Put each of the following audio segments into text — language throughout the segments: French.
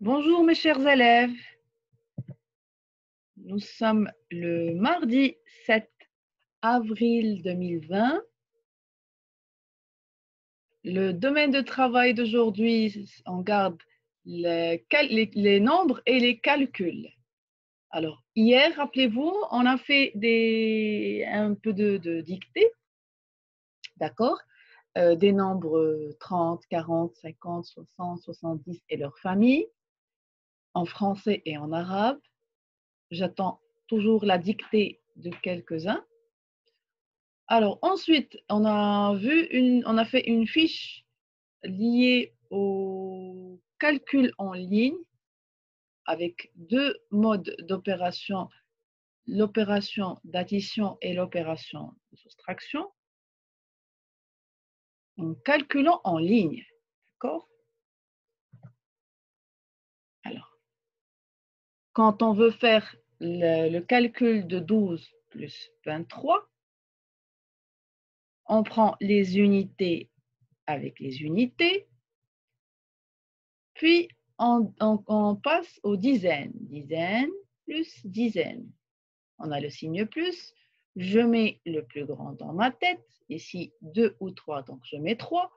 Bonjour mes chers élèves, nous sommes le mardi 7 avril 2020. Le domaine de travail d'aujourd'hui, on garde les nombres et les calculs. Alors, hier, rappelez-vous, on a fait un peu de dictée, d'accord? Des nombres 30, 40, 50, 60, 70 et leurs familles, en français et en arabe. J'attends toujours la dictée de quelques-uns. Alors ensuite, on a fait une fiche liée au calcul en ligne avec deux modes d'opération, l'opération d'addition et l'opération de soustraction, en calculant en ligne. D'accord? Alors, quand on veut faire le calcul de 12 plus 23, on prend les unités avec les unités, puis on passe aux dizaines. Dizaines plus dizaines. On a le signe plus. Je mets le plus grand dans ma tête. Ici, 2 ou 3, donc je mets 3.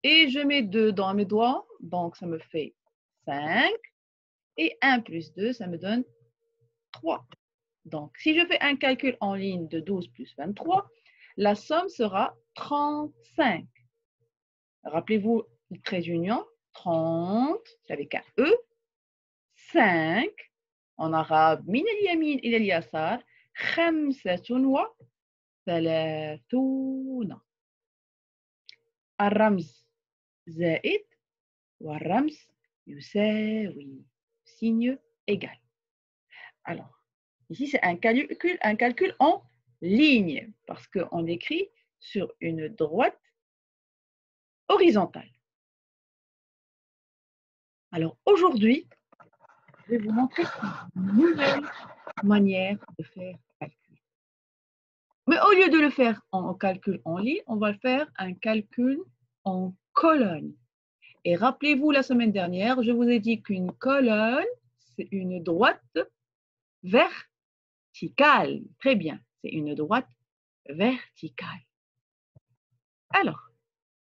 Et je mets 2 dans mes doigts, donc ça me fait 5. Et 1 plus 2, ça me donne 3. Donc, si je fais un calcul en ligne de 12 plus 23, la somme sera 35. Rappelez-vous le trait d'union, 30, avec un E, 5, en arabe من اليمين إلى اليسار 35 الرمز زائد والرمز يساوي signe égal. Alors, ici c'est un calcul en ligne parce qu'on écrit sur une droite horizontale. Alors aujourd'hui, je vais vous montrer une nouvelle manière de faire calcul. Mais au lieu de le faire en calcul en ligne, on va faire un calcul en colonne. Et rappelez-vous, la semaine dernière, je vous ai dit qu'une colonne, c'est une droite verticale. Très bien, c'est une droite verticale. Alors,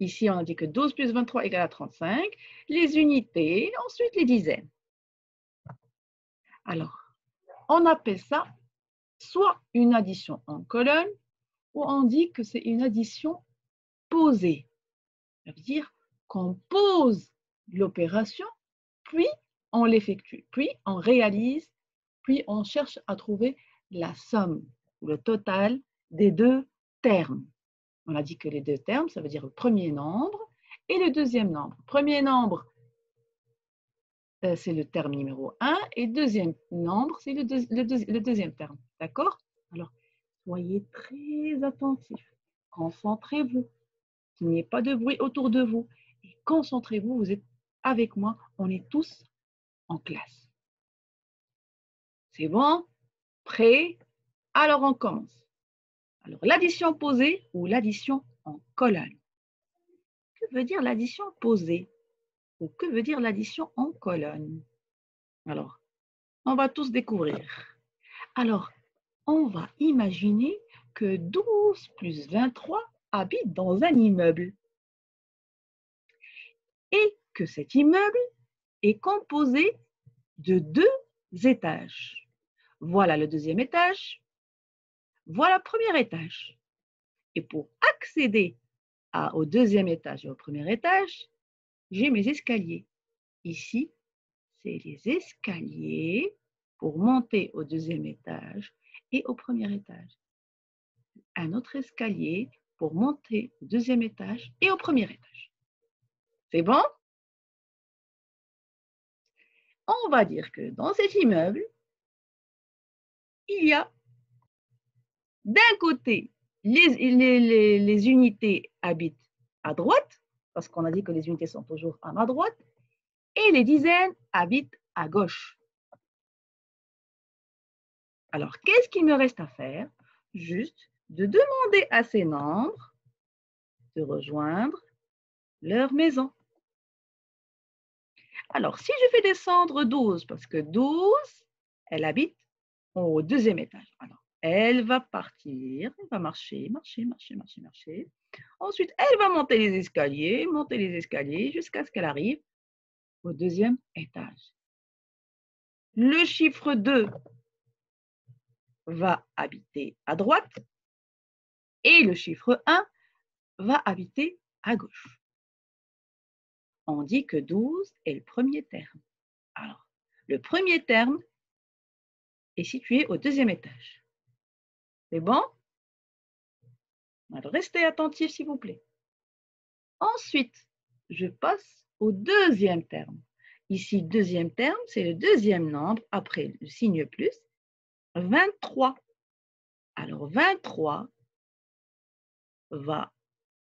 ici, on a dit que 12 plus 23 égale à 35. Les unités, ensuite les dizaines. Alors, on appelle ça soit une addition en colonne, ou on dit que c'est une addition posée. Ça veut dire qu'on pose l'opération, puis on l'effectue, puis on réalise, puis on cherche à trouver la somme, le total des deux termes. On a dit que les deux termes, ça veut dire le premier nombre et le deuxième nombre. Premier nombre, c'est le terme numéro 1 et deuxième nombre, c'est le deuxième terme. D'accord? Alors, soyez très attentifs. Concentrez-vous. Qu'il n'y ait pas de bruit autour de vous. Et concentrez-vous, vous êtes avec moi, on est tous en classe. C'est bon? Prêt? Alors on commence. Alors l'addition posée ou l'addition en colonne. Que veut dire l'addition posée? Ou que veut dire l'addition en colonne? Alors, on va tous découvrir. Alors, on va imaginer que 12 plus 23 habitent dans un immeuble. Et que cet immeuble est composé de 2 étages. Voilà le deuxième étage. Voilà le premier étage. Et pour accéder au deuxième étage et au premier étage, j'ai mes escaliers. Ici, c'est les escaliers pour monter au deuxième étage et au premier étage. Un autre escalier pour monter au deuxième étage et au premier étage. C'est bon? On va dire que dans cet immeuble, il y a d'un côté les unités habitent à droite, parce qu'on a dit que les unités sont toujours à ma droite, et les dizaines habitent à gauche. Alors, qu'est-ce qu'il me reste à faire? Juste de demander à ces nombres de rejoindre leur maison. Alors, si je fais descendre 12, parce que 12, elle habite au deuxième étage. Alors, elle va partir, elle va marcher, marcher, marcher, marcher, marcher. Ensuite, elle va monter les escaliers jusqu'à ce qu'elle arrive au deuxième étage. Le chiffre 2 va habiter à droite et le chiffre 1 va habiter à gauche. On dit que 12 est le premier terme. Alors, le premier terme est situé au deuxième étage. C'est bon? Alors, restez attentifs, s'il vous plaît. Ensuite, je passe au deuxième terme. Ici, deuxième terme, c'est le deuxième nombre après le signe plus, 23. Alors, 23 va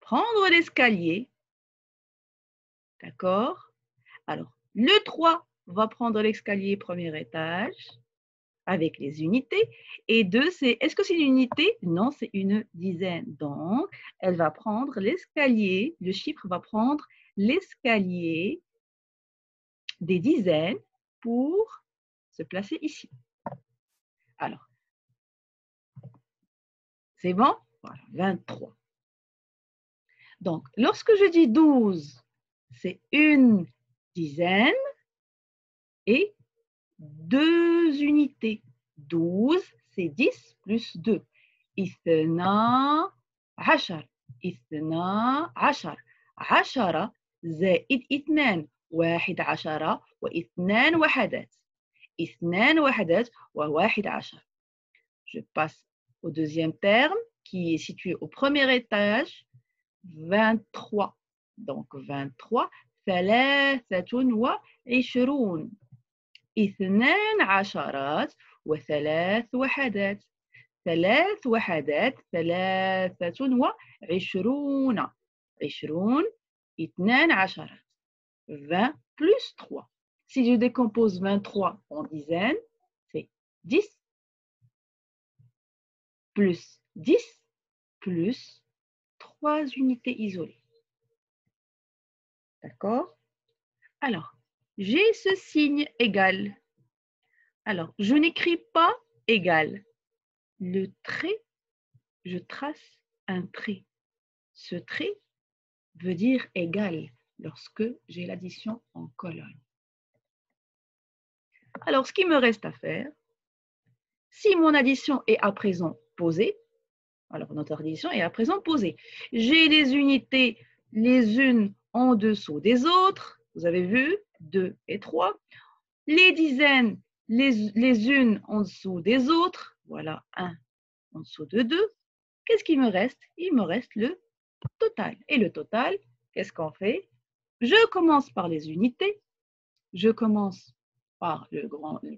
prendre l'escalier, d'accord? Alors, le 3 va prendre l'escalier premier étage avec les unités. Et 2, c'est, est-ce que c'est une unité? Non, c'est une dizaine. Donc, elle va prendre l'escalier, le chiffre va prendre l'escalier des dizaines pour se placer ici. Alors, c'est bon? Voilà, 23. Donc, lorsque je dis 12, c'est une dizaine et 2 unités. 12, c'est 10 plus 2. إثنا عشر. إثنا عشر. 10 زائد 2. 11 واثنان وحدات. 2 وحدات وواحد عشر. Je passe au deuxième terme qui est situé au premier étage. 23. Donc 23. ثلاثة وعشرون. 12 وثلاث وحدات. 3 وحدات 23. 20 12. 20 plus 3. Si je décompose 23 en dizaines, c'est 10 plus 10 plus 3 unités isolées. D'accord? Alors, j'ai ce signe égal. Alors, je n'écris pas égal. Le trait, je trace un trait. Ce trait veut dire égal lorsque j'ai l'addition en colonne. Alors, ce qui me reste à faire, si mon addition est à présent posée, alors notre addition est à présent posée. J'ai les unités les unes en dessous des autres, vous avez vu, 2 et 3. Les dizaines les unes en dessous des autres, voilà, 1 en dessous de 2. Qu'est-ce qui me reste? Il me reste le total. Et le total, qu'est-ce qu'on fait? Je commence par les unités. Je commence par le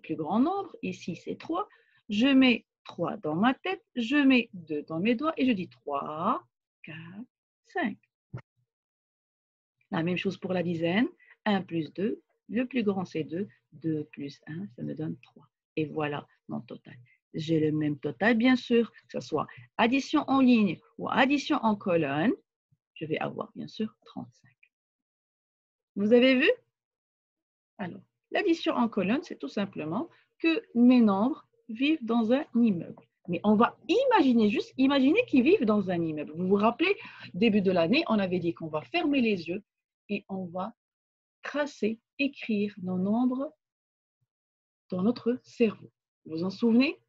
plus grand nombre. Ici, c'est 3. Je mets 3 dans ma tête. Je mets 2 dans mes doigts et je dis 3, 4, 5. La même chose pour la dizaine. 1 plus 2. Le plus grand, c'est 2. 2 plus 1, ça me donne 3. Et voilà mon total. J'ai le même total, bien sûr, que ce soit addition en ligne ou addition en colonne. Je vais avoir, bien sûr, 35. Vous avez vu? Alors, l'addition en colonne, c'est tout simplement que mes nombres vivent dans un immeuble. Mais on va imaginer, juste imaginer qu'ils vivent dans un immeuble. Vous vous rappelez, début de l'année, on avait dit qu'on va fermer les yeux et on va tracer, écrire nos nombres dans notre cerveau. Vous vous en souvenez?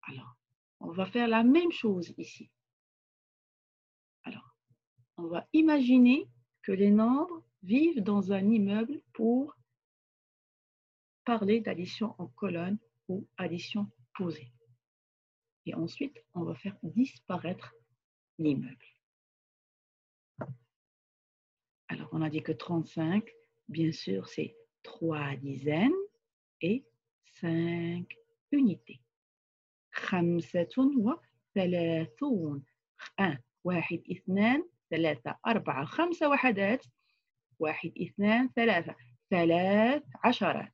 Alors, on va faire la même chose ici. Alors, on va imaginer que les nombres vivent dans un immeuble pour parler d'addition en colonne ou addition posée. Et ensuite, on va faire disparaître l'immeuble. Alors, on a dit que 35, bien sûr, c'est 3 dizaines et 5 unités. 35. 1 واحد 2 3 4 5 وحدات 1 2 3 3 عشرات.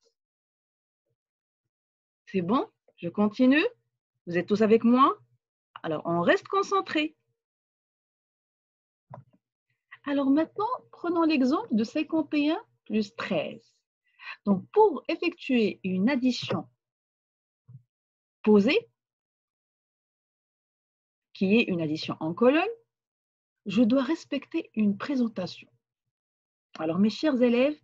C'est bon? Je continue? Vous êtes tous avec moi? Alors, on reste concentré. Alors maintenant, prenons l'exemple de 51 plus 13. Donc, pour effectuer une addition posée, qui est une addition en colonne, je dois respecter une présentation. Alors, mes chers élèves,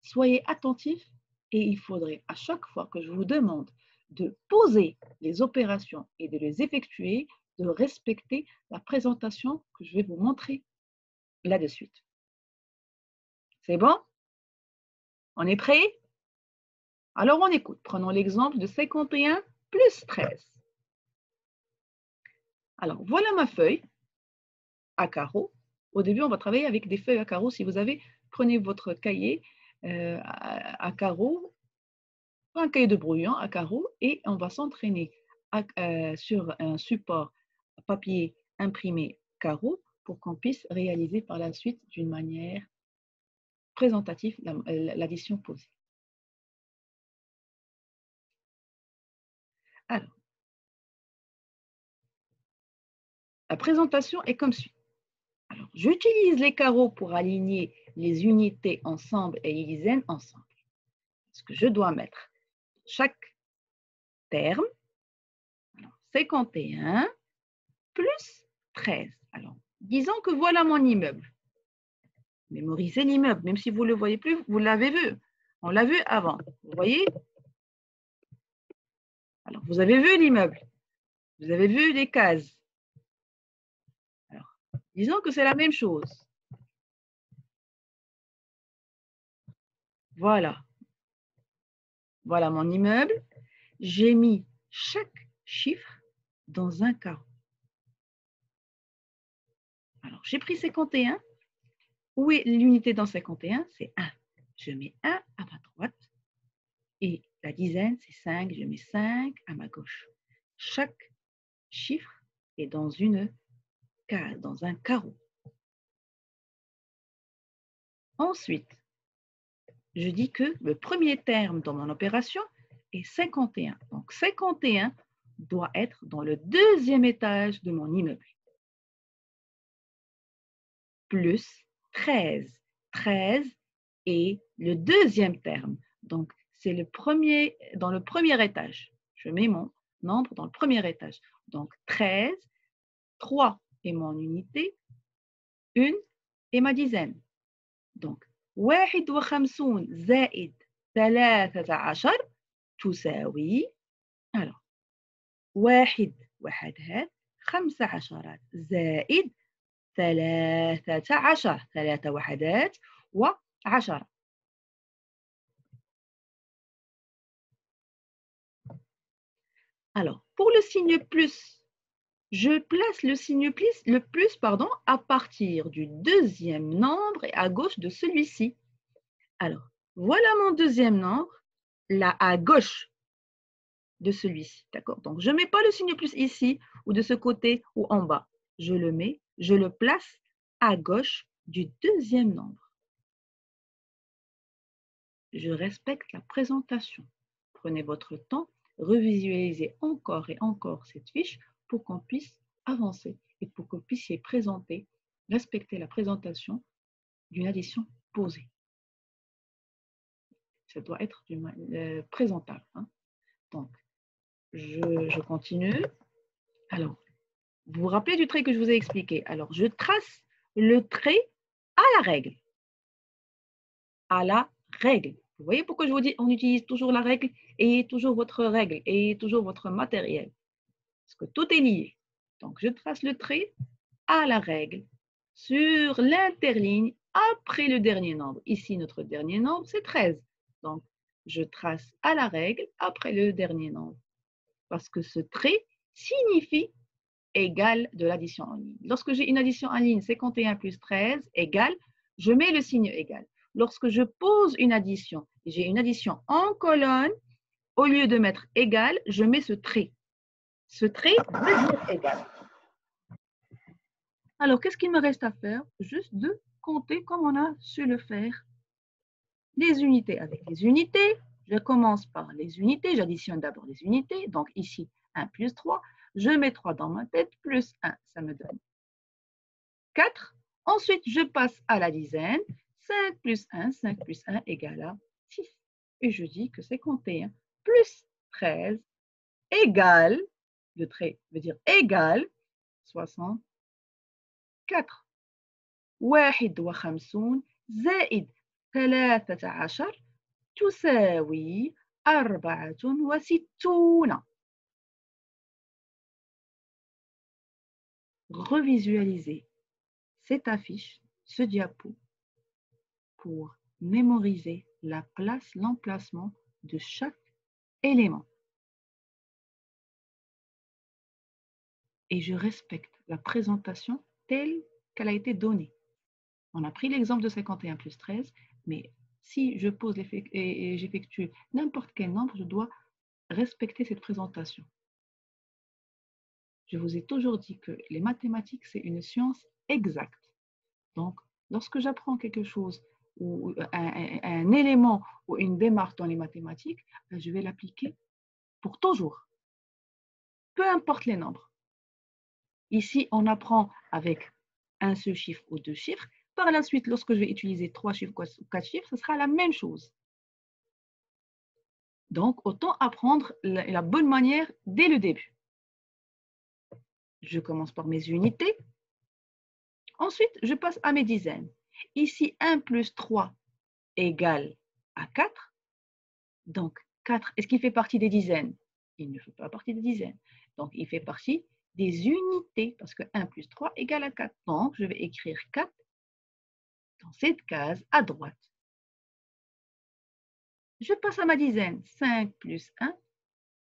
soyez attentifs et il faudrait à chaque fois que je vous demande de poser les opérations et de les effectuer, de respecter la présentation que je vais vous montrer là de suite. C'est bon? On est prêt? Alors, on écoute. Prenons l'exemple de 51 plus 13. Alors, voilà ma feuille à carreaux. Au début, on va travailler avec des feuilles à carreaux. Si vous avez, prenez votre cahier à carreaux, un cahier de brouillon à carreaux, et on va s'entraîner sur un support papier imprimé carreaux pour qu'on puisse réaliser par la suite d'une manière présentative l'addition posée. Alors, la présentation est comme suit. Alors, j'utilise les carreaux pour aligner les unités ensemble et les dizaines ensemble. Ce que je dois mettre chaque terme, alors 51 plus 13. Alors, disons que voilà mon immeuble. Mémorisez l'immeuble, même si vous ne le voyez plus, vous l'avez vu. On l'a vu avant, vous voyez? Alors, vous avez vu l'immeuble, vous avez vu les cases. Alors, disons que c'est la même chose. Voilà. Voilà mon immeuble. J'ai mis chaque chiffre dans un carreau. Alors, j'ai pris 51. Où est l'unité dans 51? C'est 1. Je mets 1 à ma droite. Et la dizaine, c'est 5. Je mets 5 à ma gauche. Chaque chiffre est dans une case, dans un carreau. Ensuite, je dis que le premier terme dans mon opération est 51. Donc, 51 doit être dans le deuxième étage de mon immeuble. Plus 13. 13 est le deuxième terme. Donc, c'est dans le premier étage. Je mets mon nombre dans le premier étage. Donc, 13, 3 est mon unité, 1 est ma dizaine. Donc, 51 زائد 13 تساوي alors 1 وحدات 15 زائد 13 3 وحدات و10. Alors, pour le signe plus, je place le signe plus, à partir du deuxième nombre et à gauche de celui-ci. Alors, voilà mon deuxième nombre, là à gauche de celui-ci. D'accord? Donc, je ne mets pas le signe plus ici ou de ce côté ou en bas. Je le place à gauche du deuxième nombre. Je respecte la présentation. Prenez votre temps, revisualisez encore et encore cette fiche pour qu'on puisse avancer et pour que vous puissiez présenter, respecter la présentation d'une addition posée. Ça doit être présentable. Hein. Donc, je continue. Alors, vous vous rappelez du trait que je vous ai expliqué? Alors, je trace le trait à la règle. À la règle. Vous voyez pourquoi je vous dis on utilise toujours la règle? Ayez toujours votre règle, ayez toujours votre matériel. Parce que tout est lié. Donc, je trace le trait à la règle sur l'interligne après le dernier nombre. Ici, notre dernier nombre, c'est 13. Donc, je trace à la règle après le dernier nombre. Parce que ce trait signifie égal de l'addition en ligne. Lorsque j'ai une addition en ligne, 51 plus 13 égale, je mets le signe égal. Lorsque je pose une addition, j'ai une addition en colonne, au lieu de mettre égal, je mets ce trait. Ce trait veut dire égal. Alors, qu'est-ce qu'il me reste à faire? Juste de compter comme on a su le faire. Les unités avec les unités. Je commence par les unités. J'additionne d'abord les unités. Donc, ici, 1 plus 3. Je mets 3 dans ma tête, plus 1, ça me donne 4. Ensuite, je passe à la dizaine. 5 plus 1, 5 plus 1 égale à 6. Et je dis que 51 plus 13 égale, le trait veut dire égal, 64. 51 زائد 13 تساوي 64. Revisualisez cette affiche, ce diapo, pour mémoriser la place, l'emplacement de chaque élément. Et je respecte la présentation telle qu'elle a été donnée. On a pris l'exemple de 51 plus 13, mais si je pose et j'effectue n'importe quel nombre, je dois respecter cette présentation. Je vous ai toujours dit que les mathématiques, c'est une science exacte. Donc, lorsque j'apprends quelque chose ou un élément ou une démarche dans les mathématiques, je vais l'appliquer pour toujours, peu importe les nombres. Ici, on apprend avec un seul chiffre ou deux chiffres. Par la suite, lorsque je vais utiliser 3 chiffres ou 4 chiffres, ce sera la même chose. Donc, autant apprendre la bonne manière dès le début. Je commence par mes unités. Ensuite, je passe à mes dizaines. Ici, 1 plus 3 égale à 4. Donc, 4, est-ce qu'il fait partie des dizaines? Il ne fait pas partie des dizaines. Donc, il fait partie des unités, parce que 1 plus 3 égale à 4. Donc, je vais écrire 4 dans cette case à droite. Je passe à ma dizaine. 5 plus 1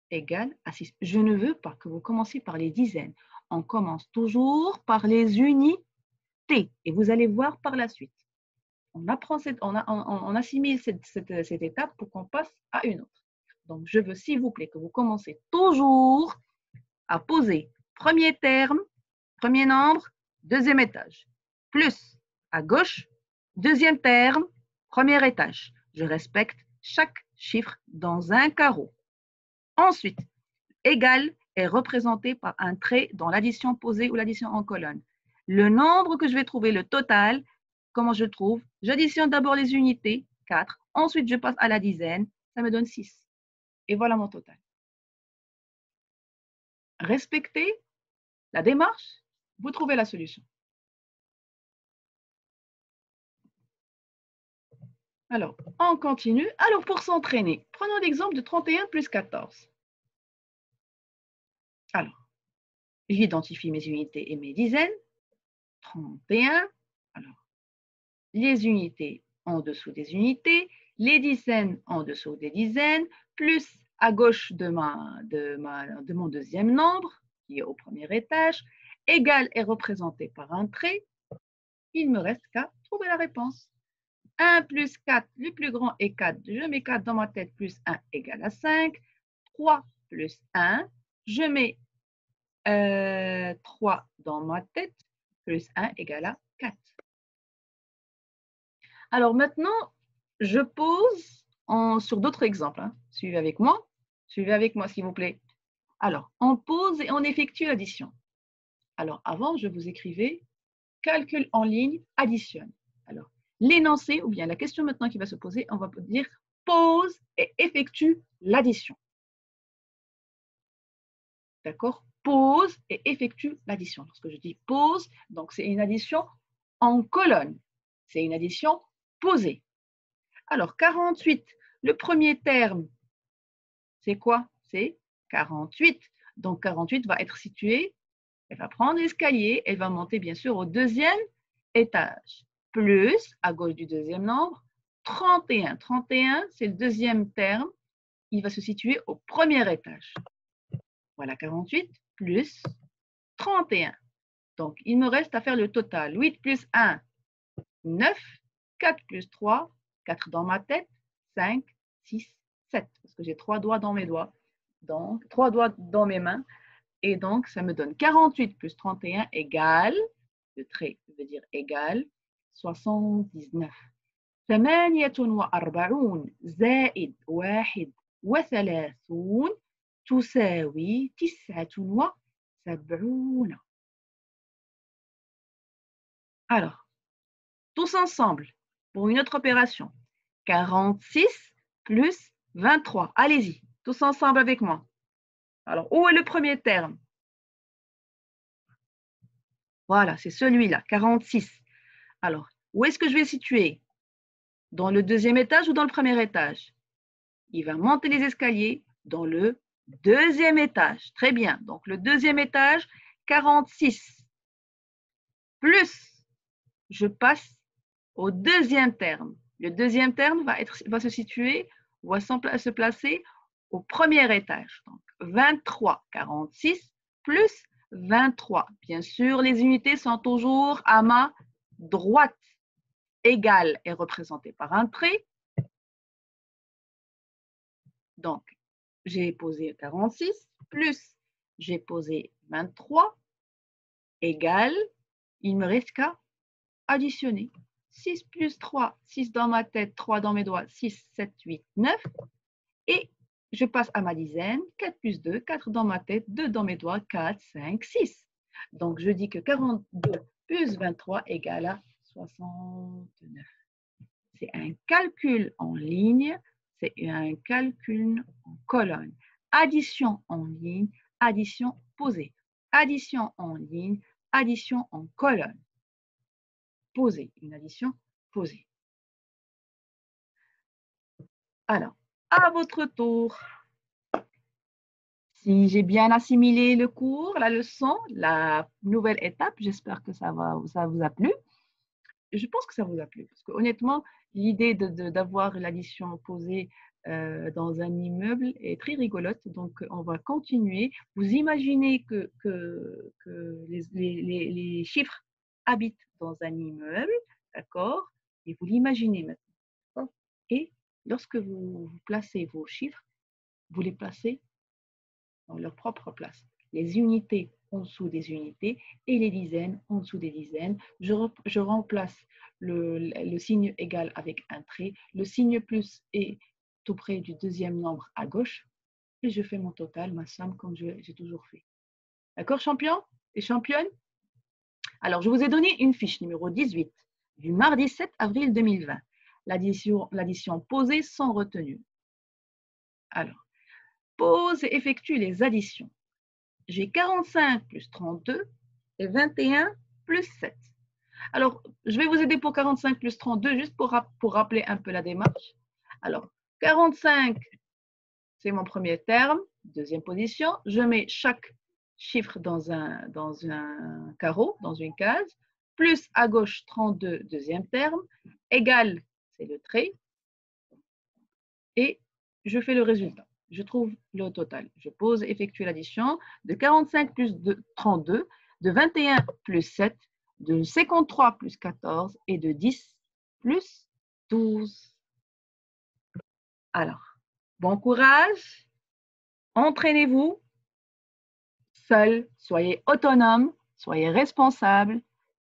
égale à 6. Je ne veux pas que vous commenciez par les dizaines. On commence toujours par les unités. Et vous allez voir par la suite. On assimile cette étape pour qu'on passe à une autre. Donc, je veux, s'il vous plaît, que vous commencez toujours à poser premier terme, premier nombre, deuxième étage. Plus, à gauche, deuxième terme, premier étage. Je respecte chaque chiffre dans un carreau. Ensuite, égal est représenté par un trait dans l'addition posée ou l'addition en colonne. Le nombre que je vais trouver, le total, comment je le trouve? J'additionne d'abord les unités, 4. Ensuite, je passe à la dizaine, ça me donne 6. Et voilà mon total. Respectez la démarche, vous trouvez la solution. Alors, on continue. Alors, pour s'entraîner, prenons l'exemple de 31 plus 14. Alors, j'identifie mes unités et mes dizaines. 31. Alors, les unités en dessous des unités, les dizaines en dessous des dizaines, plus à gauche de mon deuxième nombre, qui est au premier étage, égal est représenté par un trait. Il ne me reste qu'à trouver la réponse. 1 plus 4, le plus grand est 4. Je mets 4 dans ma tête, plus 1 égale à 5. 3 plus 1, je mets 3 dans ma tête, plus 1 égale à 4. Alors maintenant, je pose sur d'autres exemples. Hein. Suivez avec moi, s'il vous plaît. Alors, on pose et on effectue l'addition. Alors, avant, je vous écrivais calcul en ligne, additionne. Alors, l'énoncé, ou bien la question maintenant qui va se poser, on va dire pose et effectue l'addition. D'accord? Pose et effectue l'addition. Lorsque je dis pose, donc c'est une addition en colonne. C'est une addition posée. Alors, 48, le premier terme, c'est quoi? C'est 48. Donc, 48 va être situé, elle va prendre l'escalier, elle va monter bien sûr au deuxième étage. Plus, à gauche du deuxième nombre, 31. 31, c'est le deuxième terme, il va se situer au premier étage. Voilà, 48 plus 31. Donc, il me reste à faire le total. 8 plus 1, 9. 4 plus 3, 4 dans ma tête, 5, 6, 7. Parce que j'ai 3 doigts dans mes doigts. Donc, 3 doigts dans mes mains. Et donc, ça me donne 48 plus 31 égale, le trait veut dire égal, 79. 48 زائد 31 تساوي 79. Alors, tous ensemble, pour une autre opération. 46 plus 23. Allez-y, tous ensemble avec moi. Alors, où est le premier terme? Voilà, c'est celui-là, 46. Alors, où est-ce que je vais situer? Dans le deuxième étage ou dans le premier étage? Il va monter les escaliers dans le deuxième étage. Très bien. Donc, le deuxième étage, 46. Plus, je passe au deuxième terme. Le deuxième terme va se situer ou va se placer au premier étage. Donc, 23, 46 plus 23. Bien sûr, les unités sont toujours à ma droite. Égal est représenté par un trait. Donc, j'ai posé 46 plus j'ai posé 23 égale, il me reste qu'à additionner. 6 plus 3, 6 dans ma tête, 3 dans mes doigts, 6, 7, 8, 9. Et je passe à ma dizaine, 4 plus 2, 4 dans ma tête, 2 dans mes doigts, 4, 5, 6. Donc, je dis que 42 plus 23 égale à 69. C'est un calcul en ligne, c'est un calcul en colonne. Addition en ligne, addition posée. Addition en ligne, addition en colonne. Posée, une addition posée. Alors, à votre tour. Si j'ai bien assimilé le cours, la leçon, la nouvelle étape, j'espère que ça vous a plu. Je pense que ça vous a plu, parce que honnêtement, l'idée d'avoir l'addition posée dans un immeuble est très rigolote, donc on va continuer. Vous imaginez que les chiffres habitent dans un immeuble, d'accord? Et vous l'imaginez maintenant. Et lorsque vous placez vos chiffres, vous les placez dans leur propre place. Les unités en dessous des unités et les dizaines en dessous des dizaines. Je remplace le signe égal avec un trait. Le signe plus est tout près du deuxième nombre à gauche. Et je fais mon total, ma somme, comme j'ai toujours fait. D'accord, champion et championne? Alors, je vous ai donné une fiche numéro 18 du mardi 7 avril 2020. L'addition posée sans retenue. Alors, pose et effectue les additions. J'ai 45 plus 32 et 21 plus 7. Alors, je vais vous aider pour 45 plus 32, juste pour rappeler un peu la démarche. Alors, 45, c'est mon premier terme, deuxième position. Je mets chaque chiffre dans un carreau, dans une case. Plus à gauche, 32, deuxième terme. Égal, c'est le trait. Et je fais le résultat. Je trouve le total. Je pose, effectue l'addition de 45 plus 32, de 21 plus 7, de 53 plus 14 et de 10 plus 12. Alors, bon courage, entraînez-vous, seul, soyez autonome, soyez responsable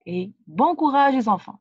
et bon courage les enfants.